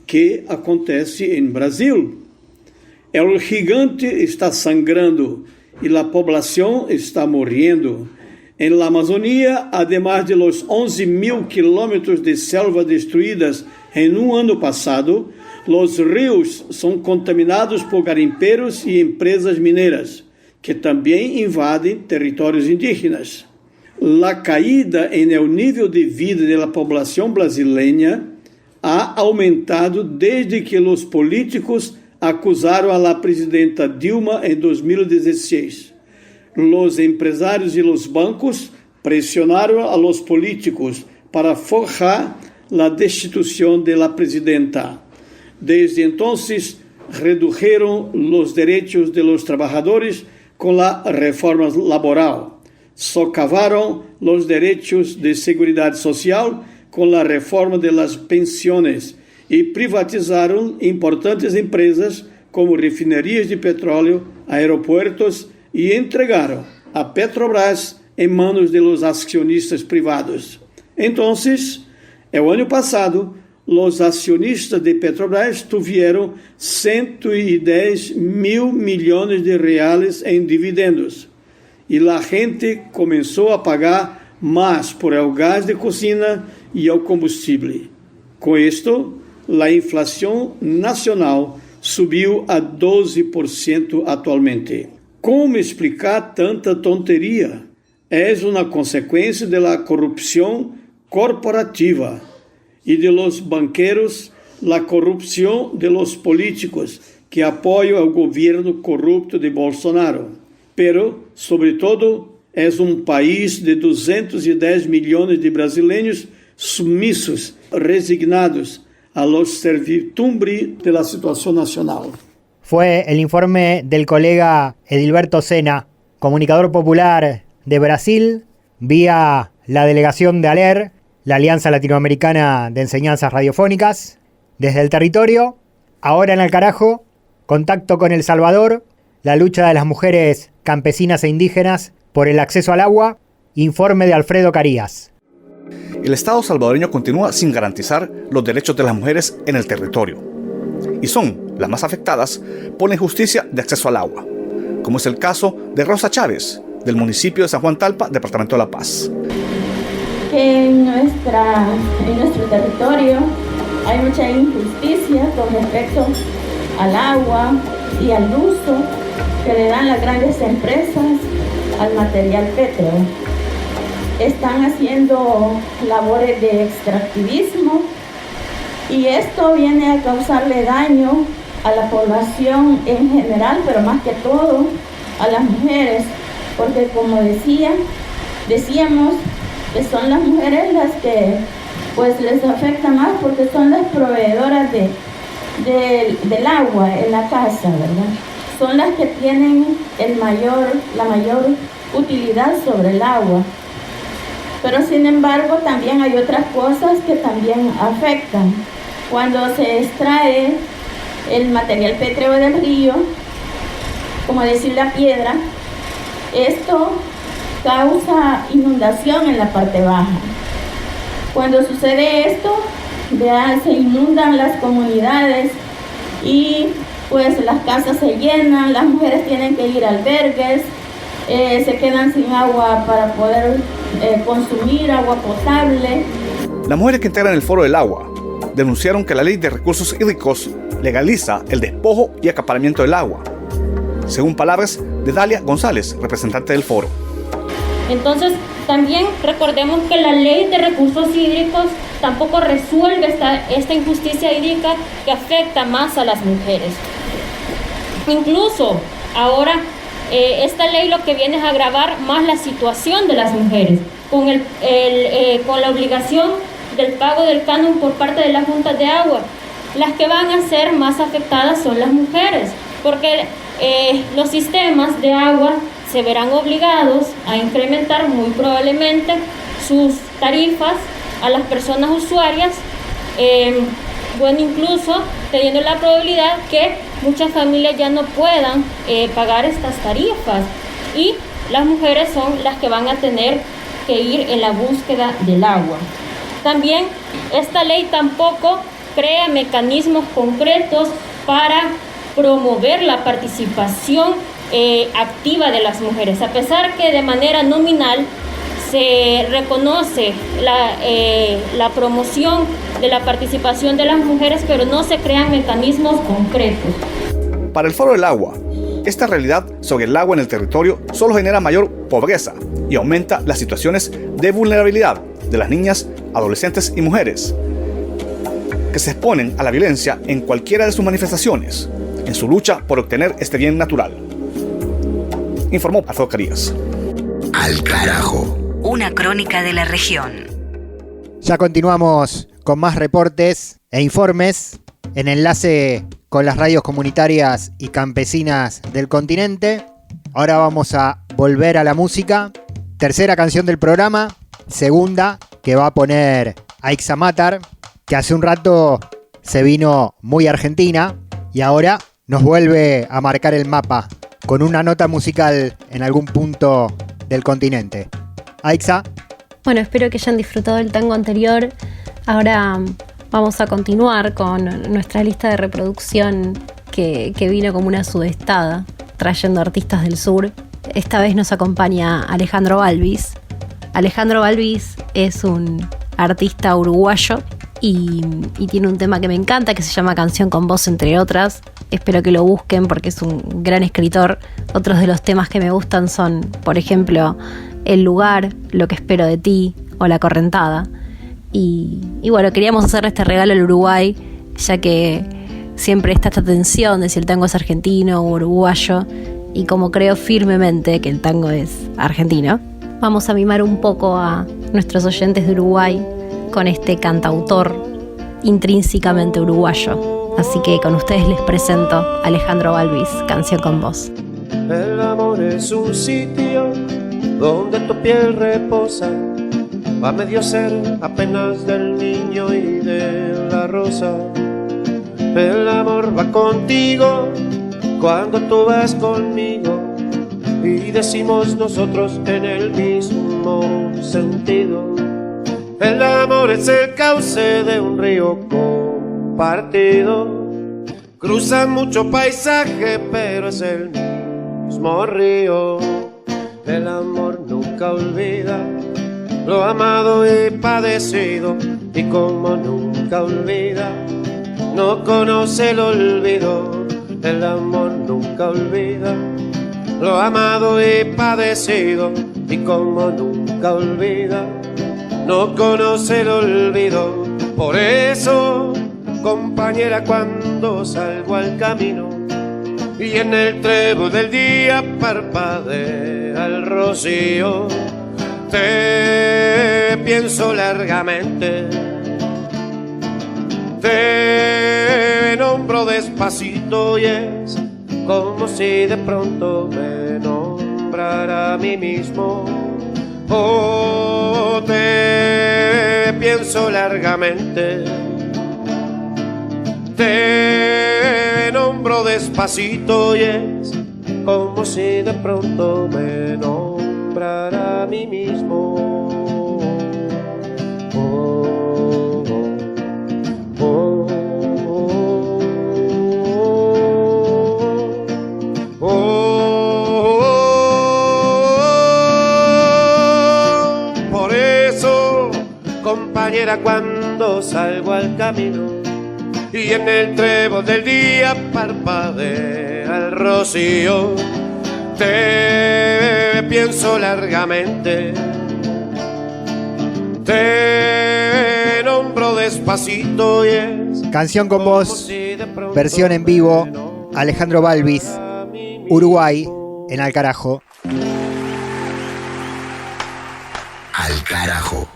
¿Qué acontece en Brasil? El gigante está sangrando y la población está muriendo. En la Amazonía, además de los 11.000 kilómetros de selva destruidas en un año pasado, los ríos son contaminados por garimperos y empresas mineras, que también invaden territorios indígenas. La caída en el nivel de vida de la población brasileña ha aumentado desde que los políticos acusaron a la presidenta Dilma en 2016. Los empresarios y los bancos presionaron a los políticos para forjar la destitución de la presidenta. Desde entonces, redujeron los derechos de los trabajadores con la reforma laboral. Socavaron los derechos de seguridad social con la reforma de las pensiones y privatizaron importantes empresas como refinerías de petróleo, aeropuertos y entregaron a Petrobras en manos de los accionistas privados. Entonces, el año pasado, los accionistas de Petrobras tuvieron 110 mil millones de reales en dividendos y la gente comenzó a pagar más por el gas de cocina y el combustible. Con esto, la inflación nacional subiu a 12% actualmente. ¿Cómo explicar tanta tontería? Es una consecuencia de la corrupción corporativa y de los banqueros, la corrupción de los políticos que apoyan al gobierno corrupto de Bolsonaro. Pero, sobre todo, es un país de 210 millones de brasileños sumisos, resignados a la servidumbre de la situación nacional. Fue el informe del colega Edilberto Senna, comunicador popular de Brasil, vía la delegación de ALER, la Alianza Latinoamericana de Enseñanzas Radiofónicas, desde el territorio. Ahora en Al Carajo, contacto con El Salvador, la lucha de las mujeres campesinas e indígenas por el acceso al agua, informe de Alfredo Carías. El Estado salvadoreño continúa sin garantizar los derechos de las mujeres en el territorio. Y son las más afectadas por la injusticia de acceso al agua, como es el caso de Rosa Chávez, del municipio de San Juan Talpa, departamento de La Paz. En nuestro territorio hay mucha injusticia con respecto al agua y al uso que le dan las grandes empresas al material pétreo. Están haciendo labores de extractivismo y esto viene a causarle daño a la población en general, pero más que todo a las mujeres, porque como decíamos que son las mujeres las que pues les afecta más porque son las proveedoras del agua en la casa, ¿verdad? Son las que tienen la mayor utilidad sobre el agua. Pero sin embargo también hay otras cosas que también afectan. Cuando se extrae el material pétreo del río, como decir la piedra, esto causa inundación en la parte baja. Cuando sucede esto, ya se inundan las comunidades y pues las casas se llenan, las mujeres tienen que ir a albergues, se quedan sin agua para poder consumir agua potable. Las mujeres que integran el Foro del Agua denunciaron que la Ley de Recursos Hídricos legaliza el despojo y acaparamiento del agua, según palabras de Dalia González, representante del foro. Entonces, también recordemos que la Ley de Recursos Hídricos tampoco resuelve esta injusticia hídrica que afecta más a las mujeres. Incluso ahora esta ley lo que viene es a agravar más la situación de las mujeres, con la obligación del pago del canon por parte de las juntas de agua. Las que van a ser más afectadas son las mujeres, porque los sistemas de agua se verán obligados a incrementar muy probablemente sus tarifas a las personas usuarias, incluso teniendo la probabilidad que muchas familias ya no puedan pagar estas tarifas, y las mujeres son las que van a tener que ir en la búsqueda del agua. También esta ley tampoco crea mecanismos concretos para promover la participación activa de las mujeres, a pesar que de manera nominal se reconoce la promoción de la participación de las mujeres, pero no se crean mecanismos concretos. Para el Foro del Agua, esta realidad sobre el agua en el territorio solo genera mayor pobreza y aumenta las situaciones de vulnerabilidad de las niñas, adolescentes y mujeres, que se exponen a la violencia en cualquiera de sus manifestaciones, en su lucha por obtener este bien natural. Informó Alfredo Carías. Al carajo. Una crónica de la región. Ya continuamos con más reportes e informes en enlace con las radios comunitarias y campesinas del continente. Ahora vamos a volver a la música. Tercera canción del programa, segunda que va a poner Aixa Matar, que hace un rato se vino muy argentina y ahora nos vuelve a marcar el mapa con una nota musical en algún punto del continente. Aixa. Bueno, espero que hayan disfrutado el tango anterior. Ahora vamos a continuar con nuestra lista de reproducción que vino como una sudestada, trayendo artistas del sur. Esta vez nos acompaña Alejandro Balvis. Alejandro Balvis es un artista uruguayo y tiene un tema que me encanta que se llama Canción con Vos, entre otras. Espero que lo busquen porque es un gran escritor. Otros de los temas que me gustan son, por ejemplo, El lugar, Lo que espero de ti o La correntada. Y bueno, queríamos hacerle este regalo al Uruguay, ya que siempre está esta tensión de si el tango es argentino o uruguayo, y como creo firmemente que el tango es argentino, vamos a mimar un poco a nuestros oyentes de Uruguay con este cantautor intrínsecamente uruguayo. Así que con ustedes les presento a Alejandro Balvis, Canción con Vos. El amor es un sitio donde tu piel reposa, va medio ser apenas del niño y de la rosa. El amor va contigo cuando tú vas conmigo, y decimos nosotros en el mismo sentido. El amor es el cauce de un río compartido. Cruzan mucho paisaje, pero es el mismo río. El amor nunca olvida lo amado y padecido, y como nunca olvida, no conoce el olvido. El amor nunca olvida lo amado y padecido, y como nunca olvida, no conoce el olvido. Por eso, compañera, cuando salgo al camino y en el trébol del día parpadea el rocío, te pienso largamente, te nombro despacito, y es como si de pronto me nombrara a mí mismo. Oh, te pienso largamente, te nombro despacito, y es como si de pronto me nombrara a mí mismo. Oh, oh, oh, oh. Por eso, compañera, cuando salgo al camino y en el trébol del día parpadea el rocío, te pienso largamente, te nombro despacito, y es Canción con Voz, versión en vivo, Alejandro Balvis, Uruguay, en Al Carajo. Al Carajo.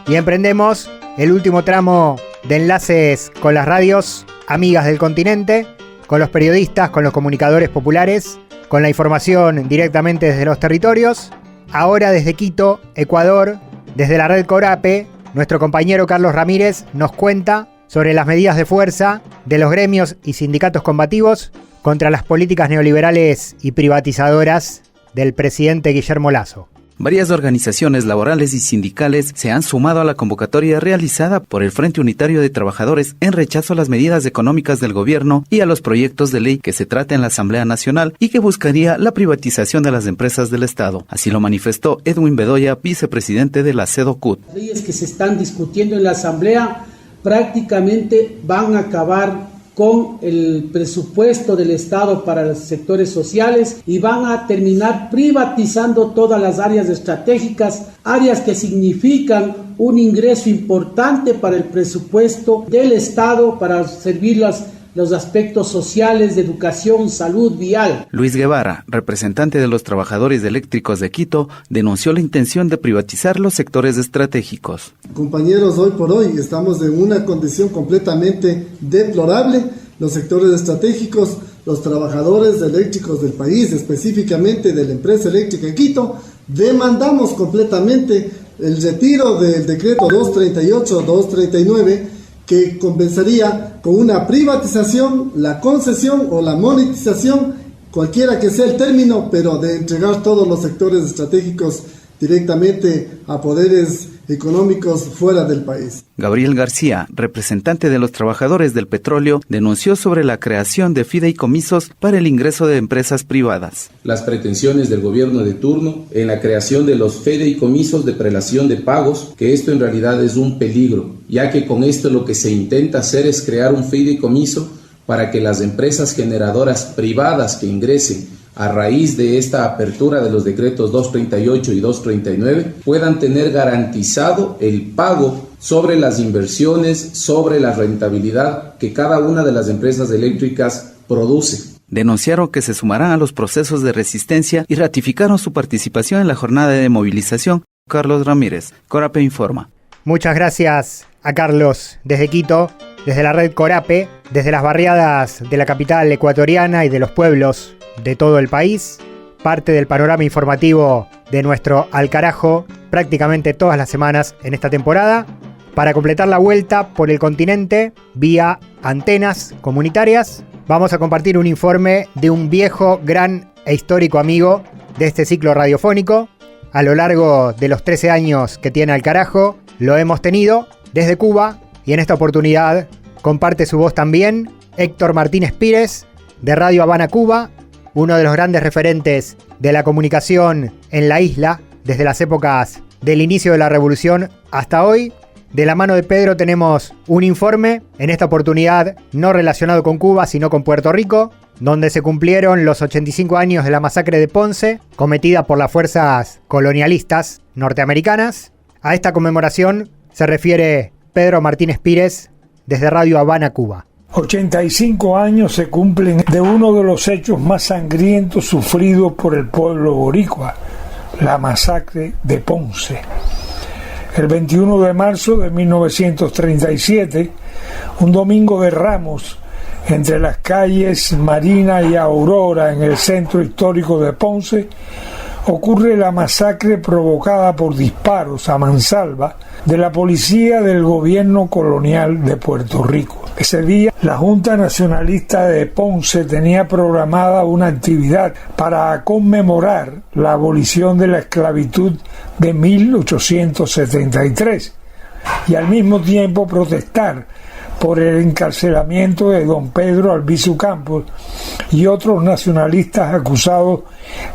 Y emprendemos el último tramo de enlaces con las radios amigas del continente, con los periodistas, con los comunicadores populares, con la información directamente desde los territorios. Ahora desde Quito, Ecuador, desde la red Corape, nuestro compañero Carlos Ramírez nos cuenta sobre las medidas de fuerza de los gremios y sindicatos combativos contra las políticas neoliberales y privatizadoras del presidente Guillermo Lasso. Varias organizaciones laborales y sindicales se han sumado a la convocatoria realizada por el Frente Unitario de Trabajadores en rechazo a las medidas económicas del gobierno y a los proyectos de ley que se trata en la Asamblea Nacional y que buscaría la privatización de las empresas del Estado. Así lo manifestó Edwin Bedoya, vicepresidente de la CEDOCUT. Las leyes que se están discutiendo en la Asamblea prácticamente van a acabar con el presupuesto del Estado para los sectores sociales y van a terminar privatizando todas las áreas estratégicas, áreas que significan un ingreso importante para el presupuesto del Estado para servir los aspectos sociales de educación, salud, vial. Luis Guevara, representante de los trabajadores eléctricos de Quito, denunció la intención de privatizar los sectores estratégicos. Compañeros, hoy por hoy estamos en una condición completamente deplorable. Los sectores estratégicos, los trabajadores eléctricos del país, específicamente de la empresa eléctrica de Quito, demandamos completamente el retiro del decreto 238-239, que compensaría con una privatización, la concesión o la monetización, cualquiera que sea el término, pero de entregar todos los sectores estratégicos directamente a poderes económicos fuera del país. Gabriel García, representante de los trabajadores del petróleo, denunció sobre la creación de fideicomisos para el ingreso de empresas privadas. Las pretensiones del gobierno de turno en la creación de los fideicomisos de prelación de pagos, que esto en realidad es un peligro, ya que con esto lo que se intenta hacer es crear un fideicomiso para que las empresas generadoras privadas que ingresen a raíz de esta apertura de los decretos 238 y 239, puedan tener garantizado el pago sobre las inversiones, sobre la rentabilidad que cada una de las empresas eléctricas produce. Denunciaron que se sumarán a los procesos de resistencia y ratificaron su participación en la jornada de movilización. Carlos Ramírez, Corape informa. Muchas gracias a Carlos desde Quito, desde la red Corape, desde las barriadas de la capital ecuatoriana y de los pueblos de todo el país, parte del panorama informativo de nuestro Al Carajo prácticamente todas las semanas en esta temporada, para completar la vuelta por el continente vía antenas comunitarias. Vamos a compartir un informe de un viejo, gran e histórico amigo de este ciclo radiofónico. a lo largo de los 13 años que tiene Al Carajo. Lo hemos tenido desde Cuba y en esta oportunidad comparte su voz también Héctor Martínez Pires de Radio Habana Cuba, uno de los grandes referentes de la comunicación en la isla desde las épocas del inicio de la revolución hasta hoy. De la mano de Pedro tenemos un informe, en esta oportunidad no relacionado con Cuba, sino con Puerto Rico, donde se cumplieron los 85 años de la masacre de Ponce, cometida por las fuerzas colonialistas norteamericanas. A esta conmemoración se refiere Pedro Martínez Pires desde Radio Habana, Cuba. 85 años se cumplen de uno de los hechos más sangrientos sufridos por el pueblo boricua, la masacre de Ponce. El 21 de marzo de 1937, un domingo de Ramos, entre las calles Marina y Aurora en el centro histórico de Ponce, ocurre la masacre provocada por disparos a mansalva de la policía del gobierno colonial de Puerto Rico. Ese día, la Junta Nacionalista de Ponce tenía programada una actividad para conmemorar la abolición de la esclavitud de 1873 y al mismo tiempo protestar por el encarcelamiento de don Pedro Albizu Campos y otros nacionalistas acusados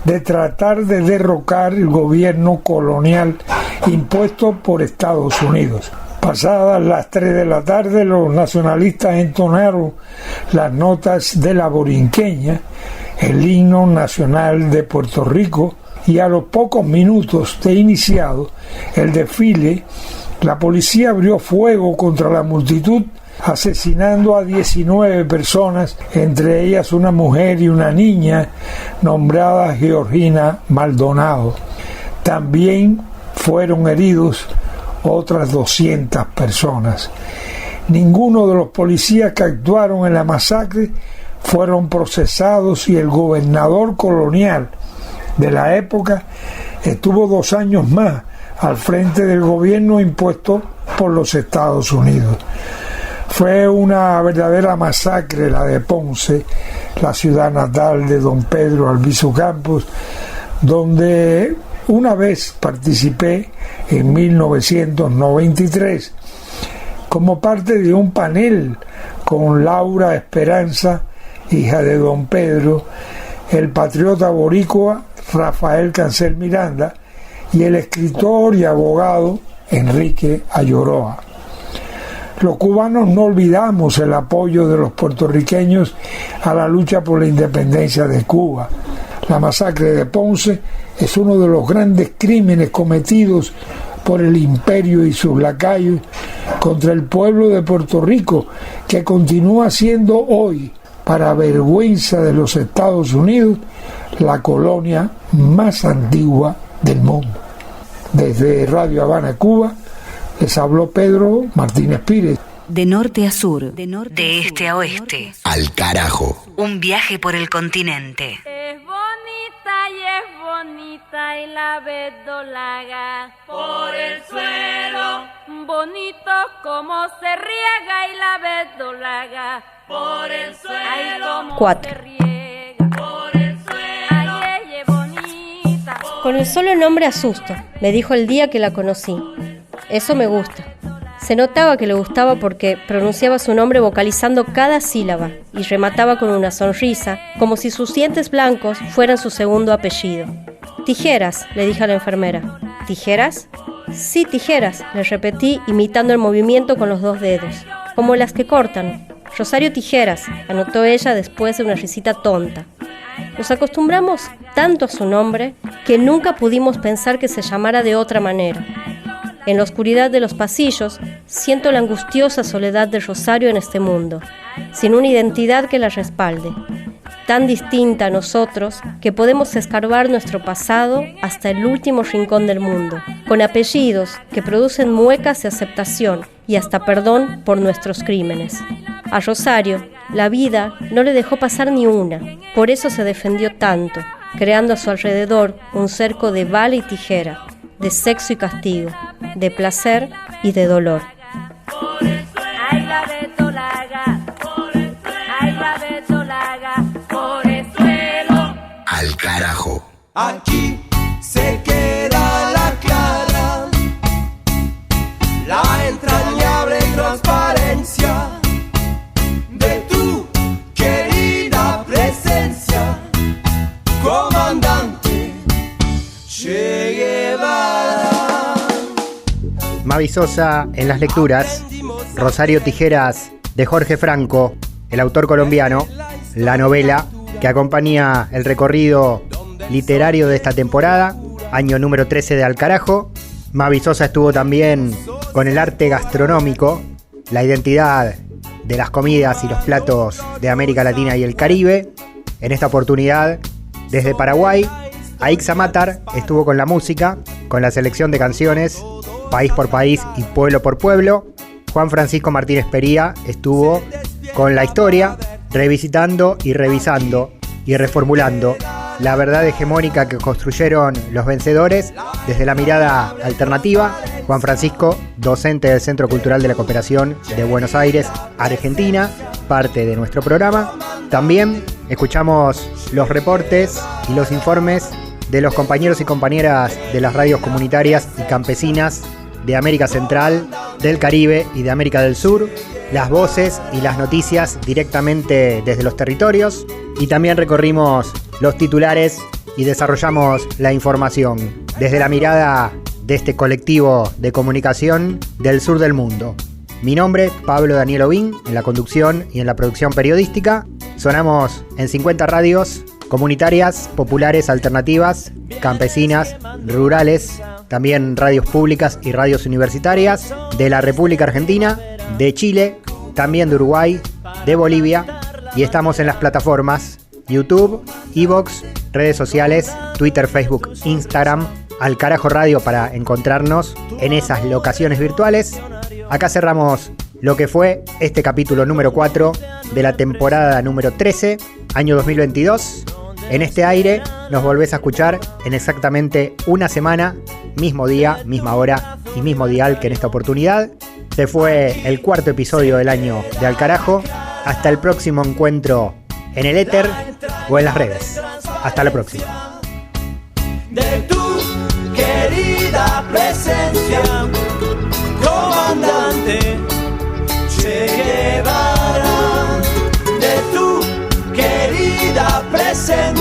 de tratar de derrocar el gobierno colonial impuesto por Estados Unidos. Pasadas las 3 de la tarde, los nacionalistas entonaron las notas de la borinqueña, el himno nacional de Puerto Rico, y a los pocos minutos de iniciado el desfile, la policía abrió fuego contra la multitud, asesinando a 19 personas, entre ellas una mujer y una niña nombrada Georgina Maldonado. También fueron heridos otras 200 personas. Ninguno de los policías que actuaron en la masacre fueron procesados y el gobernador colonial de la época estuvo 2 años más al frente del gobierno impuesto por los Estados Unidos. Fue una verdadera masacre la de Ponce, la ciudad natal de don Pedro Albizu Campos, donde una vez participé en 1993 como parte de un panel con Laura Esperanza, hija de don Pedro, el patriota boricua Rafael Cancel Miranda y el escritor y abogado Enrique Ayoroa. Los cubanos no olvidamos el apoyo de los puertorriqueños a la lucha por la independencia de Cuba. La masacre de Ponce es uno de los grandes crímenes cometidos por el imperio y sus lacayos contra el pueblo de Puerto Rico, que continúa siendo hoy, para vergüenza de los Estados Unidos, la colonia más antigua del mundo. Desde Radio Habana, Cuba, les habló Pedro Martínez Pires. De norte a sur, de este a oeste. Al carajo. Un viaje por el continente. Es bonita y la verdolaga por el suelo. Bonito como se riega y la verdolaga por el suelo. 4. Con el solo nombre asusto, me dijo el día que la conocí. Eso me gusta. Se notaba que le gustaba porque pronunciaba su nombre vocalizando cada sílaba y remataba con una sonrisa, como si sus dientes blancos fueran su segundo apellido. Tijeras, le dije a la enfermera. ¿Tijeras? Sí, tijeras, le repetí imitando el movimiento con los 2 dedos, como las que cortan. Rosario Tijeras, anotó ella después de una risita tonta. Nos acostumbramos tanto a su nombre que nunca pudimos pensar que se llamara de otra manera. En la oscuridad de los pasillos, siento la angustiosa soledad de Rosario en este mundo, sin una identidad que la respalde, tan distinta a nosotros que podemos escarbar nuestro pasado hasta el último rincón del mundo, con apellidos que producen muecas de aceptación y hasta perdón por nuestros crímenes. A Rosario, la vida no le dejó pasar ni una, por eso se defendió tanto, creando a su alrededor un cerco de bala y tijera, de sexo y castigo, de placer y de dolor. Ay, la verdolaga, ay, la verdolaga, por el suelo. Al carajo. Aquí se queda Mavi Sosa en las lecturas, Rosario Tijeras de Jorge Franco, el autor colombiano, la novela que acompaña el recorrido literario de esta temporada, año número 13 de Al Carajo. Mavi Sosa estuvo también con el arte gastronómico, la identidad de las comidas y los platos de América Latina y el Caribe. En esta oportunidad, desde Paraguay, Aixa Matar estuvo con la música, con la selección de canciones, país por país y pueblo por pueblo. Juan Francisco Martínez Pería estuvo con la historia, revisitando y revisando y reformulando la verdad hegemónica que construyeron los vencedores desde la mirada alternativa. Juan Francisco, docente del Centro Cultural de la Cooperación de Buenos Aires, Argentina, parte de nuestro programa. También escuchamos los reportes y los informes de los compañeros y compañeras de las radios comunitarias y campesinas de América Central, del Caribe y de América del Sur, las voces y las noticias directamente desde los territorios, y también recorrimos los titulares y desarrollamos la información desde la mirada de este colectivo de comunicación del sur del mundo. Mi nombre, Pablo Daniel Ovín, en la conducción y en la producción periodística. Sonamos en 50 radios comunitarias, populares, alternativas, campesinas, rurales, también radios públicas y radios universitarias de la República Argentina, de Chile, también de Uruguay, de Bolivia, y estamos en las plataformas YouTube, iVoox, redes sociales, Twitter, Facebook, Instagram, Al Carajo Radio para encontrarnos en esas locaciones virtuales. Acá cerramos lo que fue este capítulo número 4 de la temporada número 13, año 2022. En este aire nos volvés a escuchar en exactamente una semana, mismo día, misma hora y mismo dial que en esta oportunidad. Se fue el cuarto episodio del año de Al Carajo. Hasta el próximo encuentro en el éter o en las redes. Hasta la próxima. De tu querida presencia, comandante Che Guevara, de tu querida presencia.